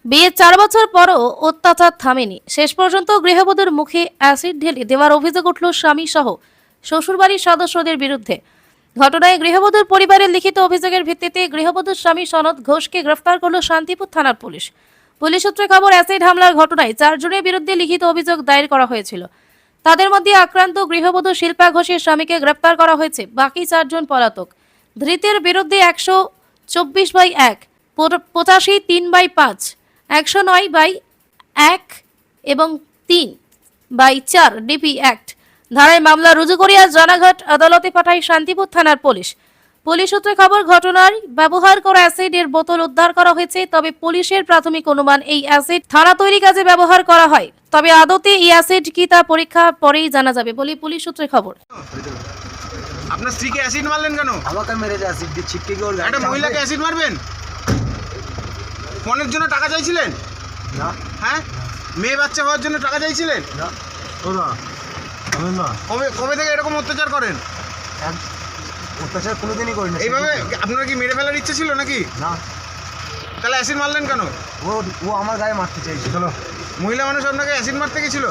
বিয়ের ৪ বছর পরও অত্যাচার থামেনি। শেষ পর্যন্ত গৃহবধূর মুখে অ্যাসিড ঢেলে দেওয়ার অভিযোগ উঠল স্বামী সহ শ্বশুরবাড়ির সদস্যদের বিরুদ্ধে। ঘটনায় গৃহবধূর পরিবারের লিখিত অভিযোগের ভিত্তিতে গৃহবধূর স্বামী সনদ ঘোষকে গ্রেফতার করল শান্তিপুর থানার পুলিশ। পুলিশ সূত্রে খবর, অ্যাসিড হামলার ঘটনায় ৪ জনের বিরুদ্ধে লিখিত অভিযোগ দায়ের করা হয়েছিল। তাদের মধ্যে আক্রান্ত গৃহবধূ শিল্পা ঘোষের স্বামীকে গ্রেফতার করা হয়েছে, বাকি ৪ জন পলাতক। ধৃতের বিরুদ্ধে ১২৪/১, ৮৫/৩/৫, ১০৯/১ এবং ৩/৪ ডিপি অ্যাক্ট ধারায় মামলা রুজু করে আজ রানাঘাট আদালতে পাঠায় শান্তিপুর থানার পুলিশ। পুলিশ সূত্রে খবর, ঘটনার ব্যবহার করা অ্যাসিডের বোতল উদ্ধার করা হয়েছে। তবে পুলিশের প্রাথমিক অনুমান এই অ্যাসিড থানা তৈরি কাজে ব্যবহার করা হয়। তবে আদতে এই অ্যাসিড কি তা পরীক্ষা পরেই জানা যাবে বলে পুলিশ সূত্রে খবর। আপনার স্ত্রীকে অ্যাসিড মারলেন কেন? আমাকে মেরেছে অ্যাসিড দিয়ে ছিটকে গিয়ে ওর একটা মহিলাকে অ্যাসিড মারবেন? ফোনের জন্য টাকা চাইছিলেন? না হ্যাঁ, মেয়ে বাচ্চা হওয়ার জন্য টাকা চাইছিলেন? না ওরা আমি না কবে কবে থেকে এরকম অত্যাচার করেন? অত্যাচার কোনোদিনই করি না। এইভাবে আপনার কি মেরে ফেলার ইচ্ছে ছিল নাকি? না, তাহলে অ্যাসিড মারলেন কেন? ও ও আমার গায়ে মারতে চাইছে। চলো, মহিলা মানুষ আপনাকে অ্যাসিড মারতে গেছিল?